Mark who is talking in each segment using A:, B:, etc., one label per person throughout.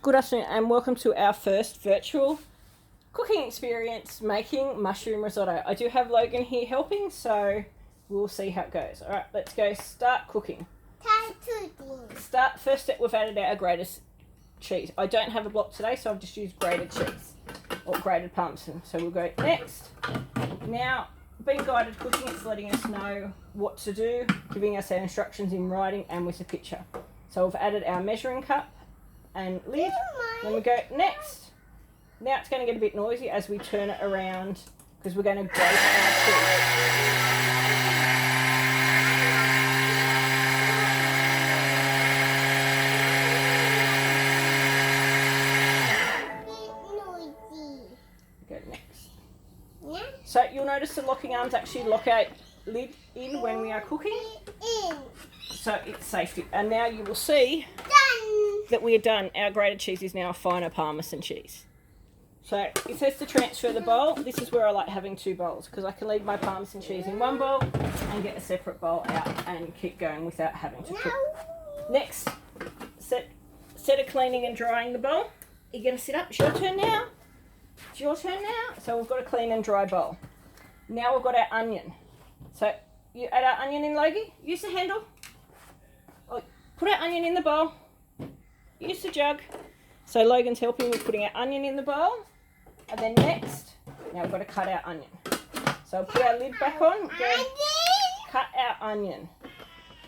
A: Good afternoon and welcome to our first virtual cooking experience making mushroom risotto. I do have Logan here helping, so we'll see how it goes. Alright, let's go start cooking. First step, we've added our grated cheese. I don't have a block today, so I've just used grated cheese or grated parmesan. So we'll go next. Now, being guided cooking, it's letting us know what to do, giving us our instructions in writing and with a picture. So we've added our measuring cup and lid. Then we go next. Now it's going to get a bit noisy as we turn it around because we're going to grate our cheese. Go next. So you'll notice the locking arms actually lock our lid in when we are cooking. So it's safety. And now you will see that we are done. Our grated cheese is now a finer parmesan cheese. So it says to transfer the bowl. This is where I like having two bowls because I can leave my parmesan cheese in one bowl and get a separate bowl out and keep going without having to cook. Next, set of cleaning and drying the bowl. You're going to sit up. It's your turn now. It's your turn now. So we've got a clean and dry bowl. Now we've got our onion. So you add our onion in, Logie. Use the handle. Put our onion in the bowl. Use the jug. So Logan's helping with putting our onion in the bowl. And then next, now we've got to cut our onion. So put our lid back on. Go cut our onion.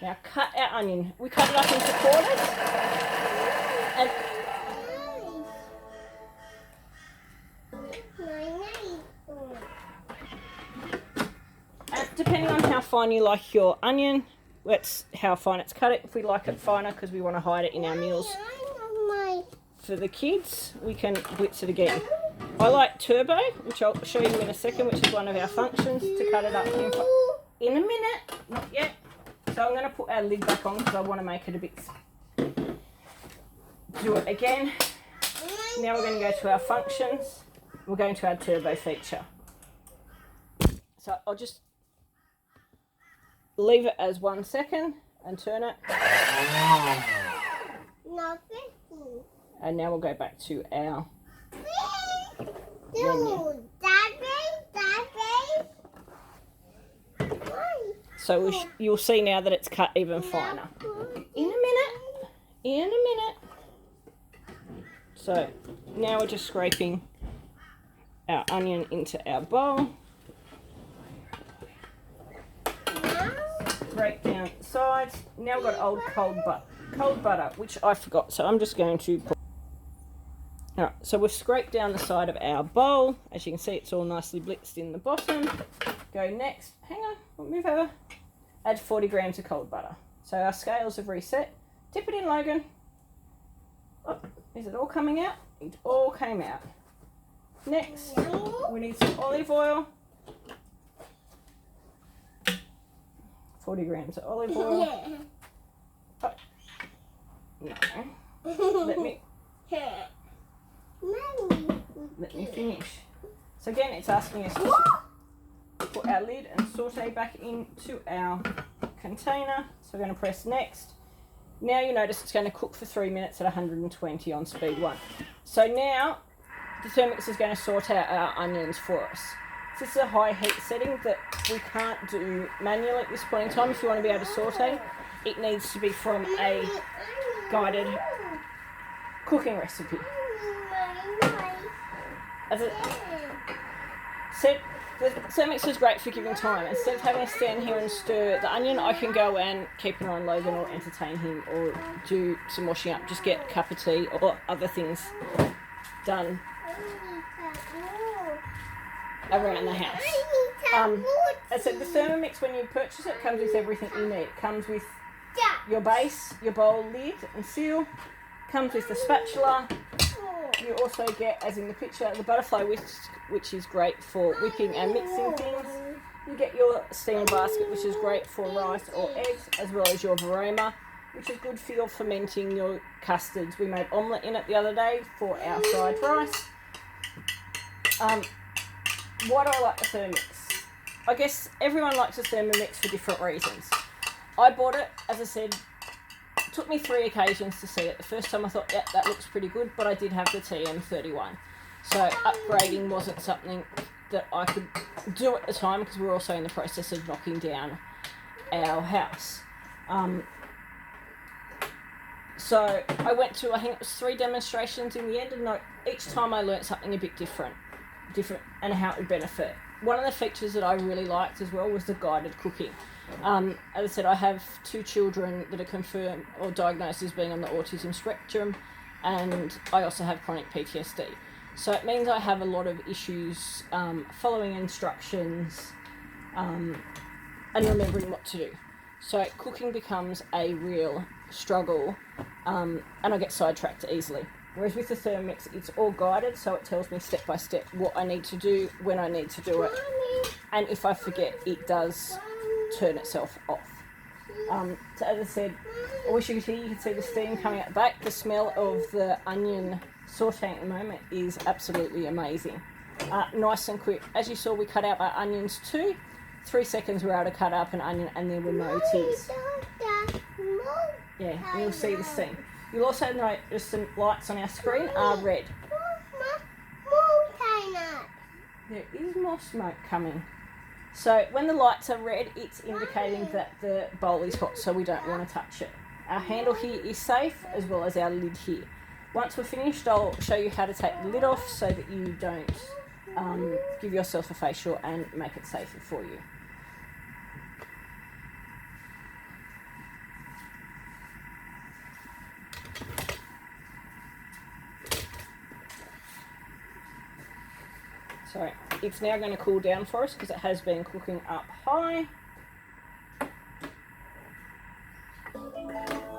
A: Now cut our onion. We cut it up into quarters. And depending on how fine you like your onion, that's how fine it's cut it. If we like it finer because we want to hide it in our meals for the kids, we can blitz it again. I like turbo, which I'll show you in a second, which is one of our functions to cut it up in a minute. Not yet. So I'm going to put our lid back on because I want to make it a bit. Do it again. Now we're going to go to our functions. We're going to our turbo feature. So I'll just leave it as 1 second and turn it. And now we'll go back to our menu. So you'll see now that it's cut even finer. In a minute. So now we're just scraping our onion into our bowl. Break down the sides. Now we've got old cold butter, which I forgot. So I'm just going to put. Alright, so we've scraped down the side of our bowl. As you can see, it's all nicely blitzed in the bottom. Go next. Hang on, we'll move over. Add 40 grams of cold butter. So our scales have reset. Dip it in, Logan. Oh, is it all coming out? It all came out. Next, we need some olive oil. 40 grams of olive oil. Oh, no. Let me finish. So again, it's asking us to put our lid and saute back into our container. So we're going to press next. Now you notice it's going to cook for 3 minutes at 120 on speed 1. So now the Thermix is going to sort out our onions for us. This is a high heat setting that we can't do manually at this point in time. If you want to be able to saute, it needs to be from a guided cooking recipe. As I said, the Thermix is great for giving time. Instead of having to stand here and stir the onion, I can go and keep an eye on Logan or entertain him or do some washing up, just get a cup of tea or other things done around the house. As I said, the Thermomix, when you purchase it, comes with everything you need. It comes with your base, your bowl lid and seal. Comes with the spatula. You also get, as in the picture, the butterfly whisk, which is great for whipping and mixing things. You get your steamer basket, which is great for rice or eggs, as well as your varoma, which is good for your fermenting your custards. We made omelette in it the other day for our fried rice. Why do I like the Thermomix? I guess everyone likes a Thermomix for different reasons. I bought it, as I said, took me 3 occasions to see it. The first time I thought, yeah, that looks pretty good, but I did have the TM31. So upgrading wasn't something that I could do at the time because we were also in the process of knocking down our house. So I went to, I think it was 3 demonstrations in the end, and each time I learnt something a bit different and how it would benefit. One of the features that I really liked as well was the guided cooking. As I said, I have 2 children that are confirmed or diagnosed as being on the autism spectrum, and I also have chronic PTSD. So it means I have a lot of issues following instructions and remembering what to do. So cooking becomes a real struggle, and I get sidetracked easily. Whereas with the Thermomix, it's all guided, so it tells me step by step what I need to do, when I need to do it, and if I forget, it does turn itself off. So as I said, I wish you could hear, you could see the steam coming out the back. The smell of the onion sauteing at the moment is absolutely amazing. Nice and quick. As you saw, we cut out our onions too. 3 seconds we're able to cut up an onion and there were no tears. Yeah, and you'll see the steam. You'll also notice the lights on our screen are red. There is more smoke coming. So when the lights are red, it's indicating that the bowl is hot, so we don't want to touch it. Our handle here is safe, as well as our lid here. Once we're finished, I'll show you how to take the lid off so that you don't give yourself a facial and make it safer for you. So it's now going to cool down for us because it has been cooking up high.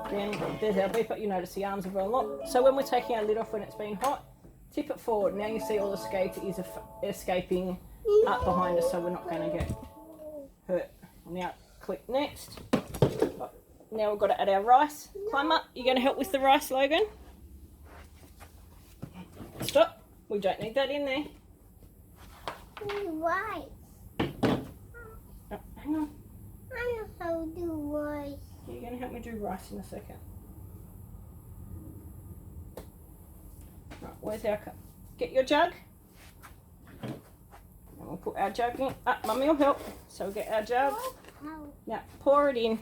A: Again, there's our beef, but you notice the arms are well locked. So when we're taking our lid off when it's been hot, tip it forward. Now you see all the skate is escaping up behind us, so we're not going to get hurt. Now click next. Now we've got to add our rice. Climb up. You're going to help with the rice, Logan? Stop. We don't need that in there.
B: Rice.
A: Oh, hang on.
B: I know how to do rice.
A: You're going to help me do rice in a second. Right, where's our cup? Get your jug. And we'll put our jug in. Mummy will help. So we'll get our jug. Now pour it in.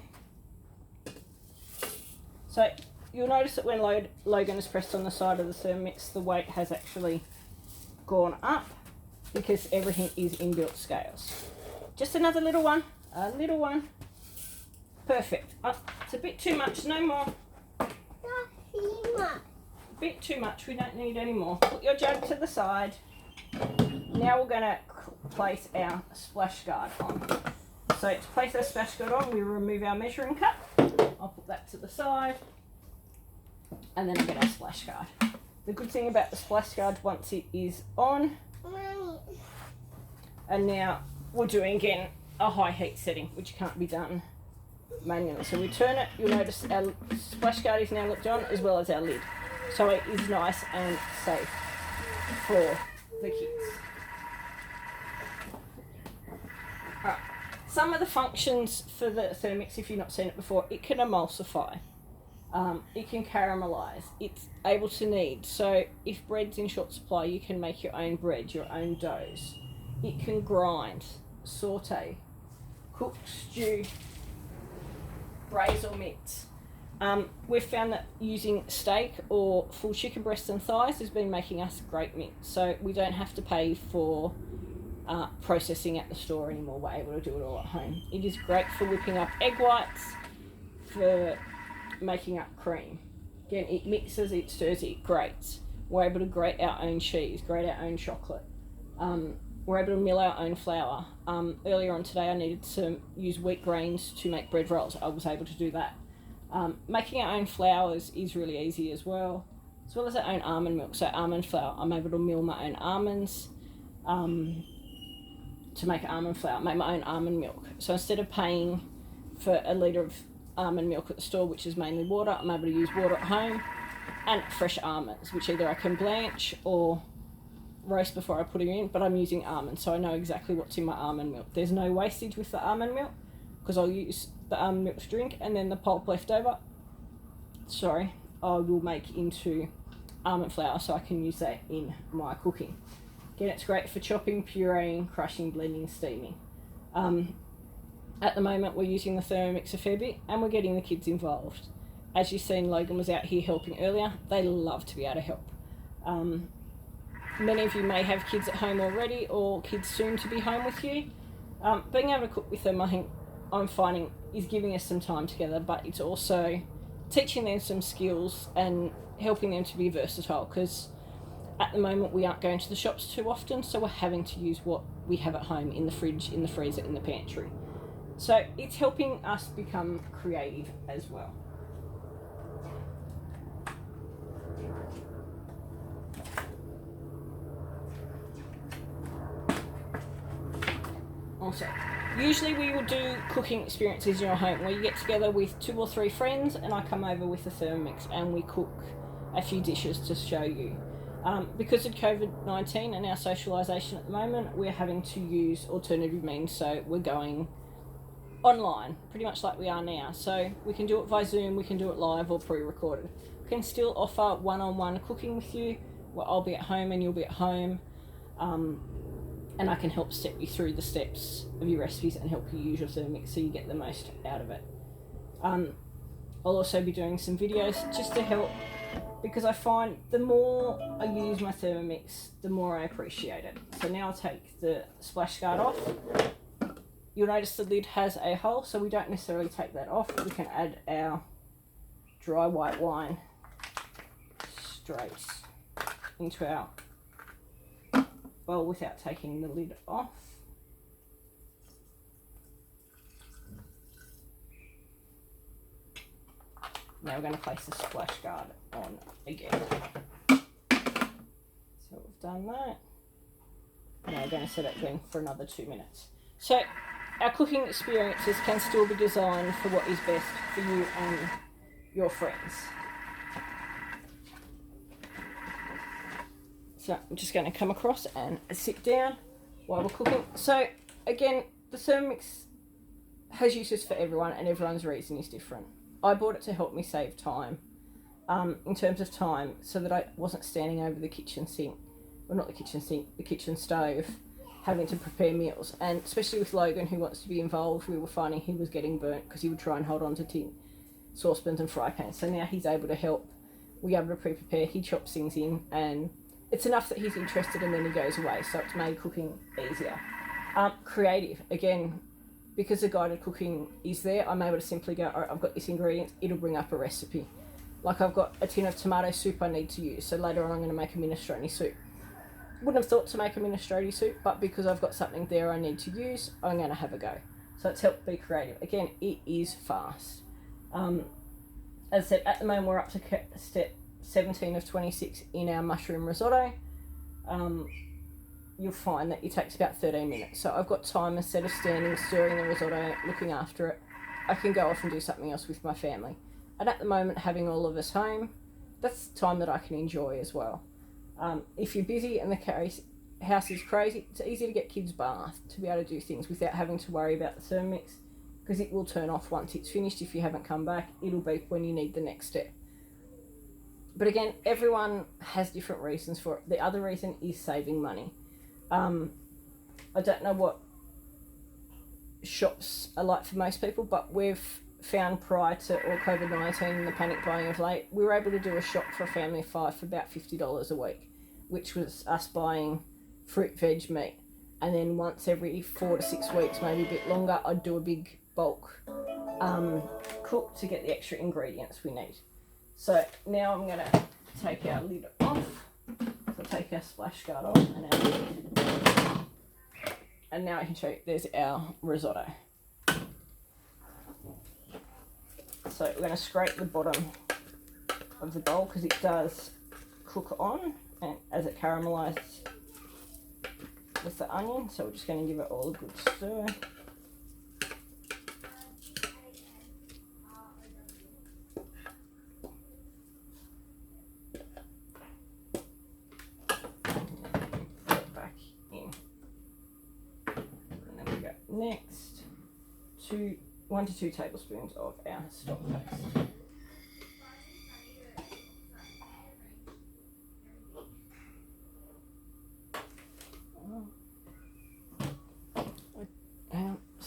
A: So you'll notice that when Logan is pressed on the side of the Thermomix, the weight has actually gone up because everything is inbuilt scales. Just another little one. A little one. Perfect. It's a bit too much. No more. A bit too much. We don't need any more. Put your jug to the side. Now we're going to place our splash guard on. So to place our splash guard on, we remove our measuring cup. I'll put that to the side. And then I get our splash guard. The good thing about the splash guard, once it is on, and now we're doing again a high heat setting, which can't be done manually. So we turn it, you'll notice our splash guard is now locked on, as well as our lid. So it is nice and safe for the kids. Alright, some of the functions for the Thermomix, if you've not seen it before, it can emulsify. It can caramelise. It's able to knead. So if bread's in short supply, you can make your own bread, your own doughs. It can grind, saute, cook, stew, braise or mix. We've found that using steak or full chicken breasts and thighs has been making us great meat. So we don't have to pay for processing at the store anymore. We're able to do it all at home. It is great for whipping up egg whites, for making up cream. Again, it mixes, it stirs, it grates. We're able to grate our own cheese, grate our own chocolate. We're able to mill our own flour. Earlier on today I needed to use wheat grains to make bread rolls. I was able to do that. Making our own flours is really easy as well as our own almond milk. So almond flour, I'm able to mill my own almonds to make almond flour, make my own almond milk. So instead of paying for a litre of almond milk at the store, which is mainly water, I'm able to use water at home and fresh almonds, which either I can blanch or roast before I put them in, but I'm using almonds, so I know exactly what's in my almond milk. There's no wastage with the almond milk because I'll use the almond milk to drink, and then the pulp left over sorry, I will make into almond flour so I can use that in my cooking. Again, it's great for chopping, pureeing, crushing, blending, steaming. At the moment we're using the Thermomix a fair bit and we're getting the kids involved. As you've seen, Logan was out here helping earlier. They love to be able to help. Many of you may have kids at home already or kids soon to be home with you. Being able to cook with them, I think I'm finding, is giving us some time together, but it's also teaching them some skills and helping them to be versatile, because at the moment we aren't going to the shops too often, so we're having to use what we have at home in the fridge, in the freezer, in the pantry. So it's helping us become creative as well. Also, usually we will do cooking experiences in your home where you get together with 2 or 3 friends and I come over with the Thermomix and we cook a few dishes to show you. Because of COVID-19 and our socialisation at the moment, we're having to use alternative means, so we're going online, pretty much like we are now. So we can do it via Zoom, we can do it live or pre-recorded. We can still offer one-on-one cooking with you, where I'll be at home and you'll be at home. And I can help step you through the steps of your recipes and help you use your Thermomix so you get the most out of it. I'll also be doing some videos just to help, because I find the more I use my Thermomix, the more I appreciate it. So now I'll take the splash guard off. You'll notice the lid has a hole, so we don't necessarily take that off. We can add our dry white wine straight into our bowl without taking the lid off. Now we're going to place the splash guard on again. So we've done that. Now we're going to set it again for another 2 minutes. So our cooking experiences can still be designed for what is best for you and your friends. So I'm just going to come across and sit down while we're cooking. So again, the Thermomix has uses for everyone and everyone's reason is different. I bought it to help me save time, in terms of time, so that I wasn't standing over the kitchen sink, well not the kitchen sink, the kitchen stove, having to prepare meals. And especially with Logan, who wants to be involved, we were finding he was getting burnt because he would try and hold on to tin saucepans and fry pans. So now he's able to help. We're able to pre-prepare, he chops things in, and it's enough that he's interested and then he goes away, so it's made cooking easier. Creative, again, because the guided cooking is there, I'm able to simply go, all right, I've got this ingredient, it'll bring up a recipe. Like I've got a tin of tomato soup I need to use, so later on I'm going to make a minestrone soup. Wouldn't have thought to make a minestrone soup, but because I've got something there I need to use, I'm going to have a go. So it's helped be creative. Again, it is fast. As I said, at the moment we're up to step 17 of 26 in our mushroom risotto. You'll find that it takes about 13 minutes. So I've got time, instead of standing, stirring the risotto, looking after it, I can go off and do something else with my family. And at the moment, having all of us home, that's time that I can enjoy as well. If you're busy and the house is crazy, it's easy to get kids bathed, to be able to do things without having to worry about the Thermomix, because it will turn off once it's finished. If you haven't come back, it'll beep when you need the next step. But again, everyone has different reasons for it. The other reason is saving money. I don't know what shops are like for most people, but we've found prior to all COVID-19 and the panic buying of late, we were able to do a shop for a family of 5 for about $50 a week, which was us buying fruit, veg, meat. And then once every 4 to 6 weeks, maybe a bit longer, I'd do a big bulk cook to get the extra ingredients we need. So now I'm going to take our lid off. So take our splash guard off and our lid. And now I can show you, there's our risotto. So we're going to scrape the bottom of the bowl because it does cook on and as it caramelizes with the onion. So we're just going to give it all a good stir. Next, 1 to 2 tablespoons of our stock paste.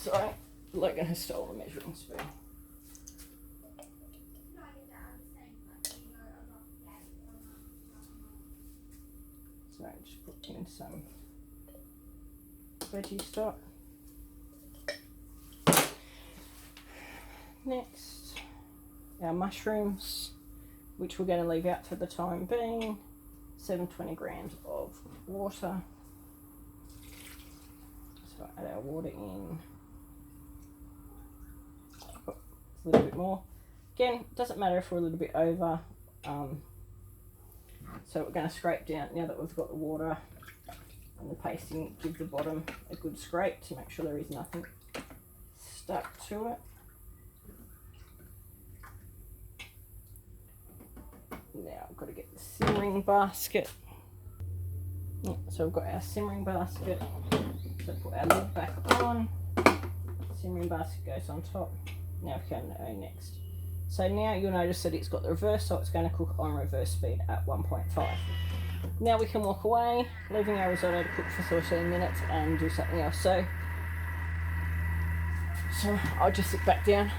A: So, Logan has stolen a measuring spoon. So just put in some veggie stock. Next, our mushrooms, which we're going to leave out for the time being. 720 grams of water. So add our water in. Oh, a little bit more. Again, doesn't matter if we're a little bit over. So we're going to scrape down now that we've got the water and the pasting. Give the bottom a good scrape to make sure there is nothing stuck to it. Now I've got to get the simmering basket. So we've got our simmering basket. So put our lid back on. Simmering basket goes on top. Now we can go next. So now you'll notice that it's got the reverse, so it's going to cook on reverse speed at 1.5. Now we can walk away, leaving our risotto to cook for 13 minutes and do something else. So I'll just sit back down.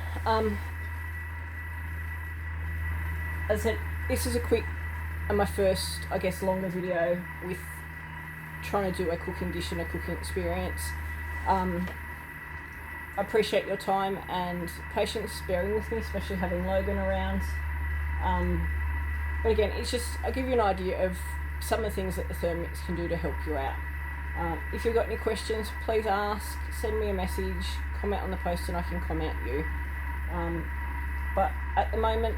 A: As I said, this is a quick and my first, I guess, longer video with trying to do a cooking dish and a cooking experience. I appreciate your time and patience bearing with me, especially having Logan around. But again, it's just, I'll give you an idea of some of the things that the Thermomix can do to help you out. If you've got any questions, please ask, send me a message, comment on the post and I can comment you. But at the moment,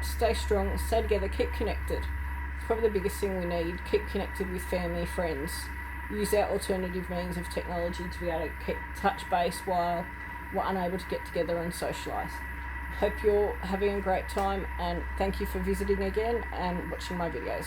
A: stay strong, stay together, keep connected. It's probably the biggest thing we need. Keep connected with family, friends. Use our alternative means of technology to be able to keep touch base while we're unable to get together and socialise. Hope you're having a great time and thank you for visiting again and watching my videos.